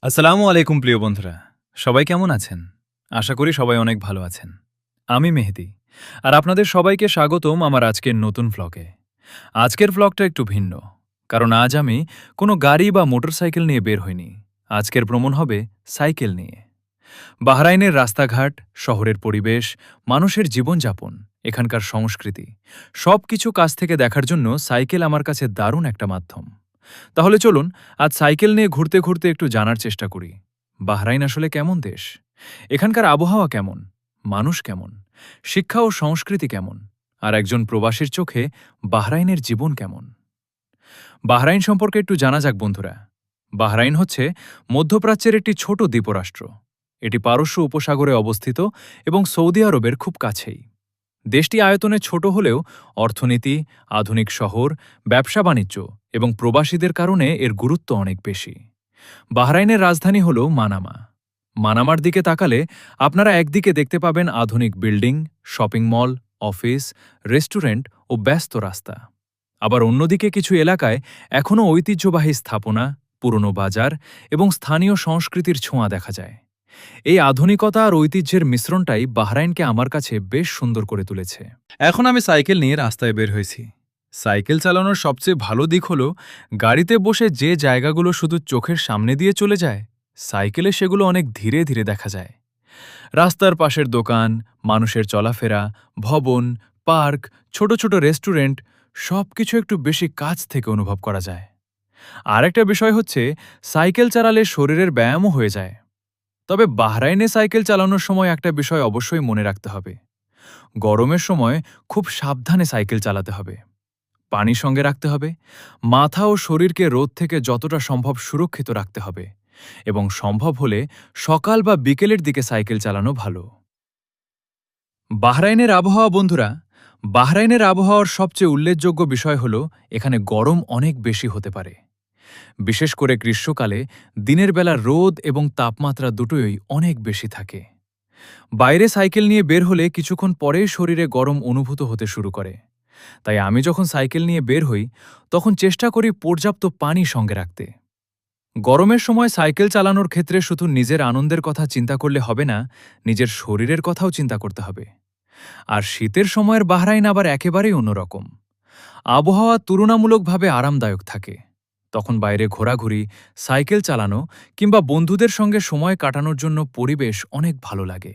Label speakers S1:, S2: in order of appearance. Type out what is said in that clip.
S1: আসসালামু আলাইকুম প্রিয় বন্ধুরা। সবাই কেমন আছেন? আশা করি সবাই অনেক ভালো আছেন। আমি মেহেদী। আর আপনাদের সবাইকে স্বাগতম আমার আজকের নতুন ভ্লগে। আজকের ভ্লগটা একটু ভিন্ন। কারণ আজ আমি কোনো গাড়ি বা মোটরসাইকেল নিয়ে বের হইনি। আজকের ভ্রমণ হবে সাইকেল নিয়ে। বাহরাইনের রাস্তাঘাট, শহরের পরিবেশ, মানুষের জীবনযাপন, এখানকার সংস্কৃতি সবকিছু কাছ থেকে দেখার জন্য সাইকেল আমার কাছে দারুণ একটা মাধ্যম। তাহলে চলুন আজ সাইকেল নিয়ে ঘুরতে ঘুরতে একটু জানার চেষ্টা করি বাহরাইন আসলে কেমন দেশ, এখানকার আবহাওয়া কেমন, মানুষ কেমন, শিক্ষা ও সংস্কৃতি কেমন, আর একজন প্রবাসীর চোখে বাহরাইনের জীবন কেমন। বাহরাইন সম্পর্কে একটু জানা যাক বন্ধুরা। বাহরাইন হচ্ছে মধ্যপ্রাচ্যের একটি ছোট দ্বীপরাষ্ট্র। এটি পারস্য উপসাগরে অবস্থিত এবং সৌদি আরবের খুব কাছেই। দেশটি আয়তনে ছোট হলেও অর্থনীতি, আধুনিক শহর, ব্যবসা বাণিজ্য এবং প্রবাসীদের কারণে এর গুরুত্ব অনেক বেশি। বাহরাইনের রাজধানী হল মানামা। মানামার দিকে তাকালে আপনারা একদিকে দেখতে পাবেন আধুনিক building, shopping mall, office, restaurant ও ব্যস্ত রাস্তা। আবার অন্যদিকে কিছু এলাকায় এখনও ঐতিহ্যবাহী স্থাপনা, পুরনো বাজার এবং স্থানীয় সংস্কৃতির ছোঁয়া দেখা যায়। এই আধুনিকতা আর ঐতিহ্যের মিশ্রণটাই বাহরাইনকে আমার কাছে বেশ সুন্দর করে তুলেছে। এখন আমি সাইকেল নিয়ে রাস্তায় বের হয়েছি। সাইকেল চালানোর সবচেয়ে ভালো দিক হলো গাড়িতে বসে যে জায়গাগুলো শুধু চোখের সামনে দিয়ে চলে যায়, সাইকেলে সেগুলো অনেক ধীরে ধীরে দেখা যায়। রাস্তার পাশের দোকান, মানুষের চলাফেরা, ভবন, পার্ক, ছোট ছোট রেস্টুরেন্ট সবকিছু একটু বেশি কাছ থেকে অনুভব করা যায়। আরেকটা বিষয় হচ্ছে সাইকেল চালালে শরীরের ব্যায়ামও হয়ে যায়। তবে বাহরাইনে সাইকেল চালানোর সময় একটা বিষয় অবশ্যই মনে রাখতে হবে। গরমের সময় খুব সাবধানে সাইকেল চালাতে হবে। পানি সঙ্গে রাখতে হবে, মাথা ও শরীরকে রোদ থেকে যতটা সম্ভব সুরক্ষিত রাখতে হবে এবং সম্ভব হলে সকাল বা বিকেলের দিকে সাইকেল চালানো ভালো। বাহরাইনের আবহাওয়া বন্ধুরা, বাহরাইনের আবহাওয়ার সবচেয়ে উল্লেখযোগ্য বিষয় হল এখানে গরম অনেক বেশি হতে পারে। বিশেষ করে গ্রীষ্মকালে দিনের বেলা রোদ এবং তাপমাত্রা দুটোই অনেক বেশি থাকে। বাইরে সাইকেল নিয়ে বের হলে কিছুক্ষণ পরেই শরীরে গরম অনুভূত হতে শুরু করে। তাই আমি যখন সাইকেল নিয়ে বের হই তখন চেষ্টা করি পর্যাপ্ত পানি সঙ্গে রাখতে। গরমের সময় সাইকেল চালানোর ক্ষেত্রে শুধু নিজের আনন্দের কথা চিন্তা করলে হবে না, নিজের শরীরের কথাও চিন্তা করতে হবে। আর শীতের সময়ের বাহরাইন আবার একেবারেই অন্যরকম। আবহাওয়া তুলনামূলকভাবে আরামদায়ক থাকে। তখন বাইরে ঘোরাঘুরি, সাইকেল চালানো কিংবা বন্ধুদের সঙ্গে সময় কাটানোর জন্য পরিবেশ অনেক ভালো লাগে।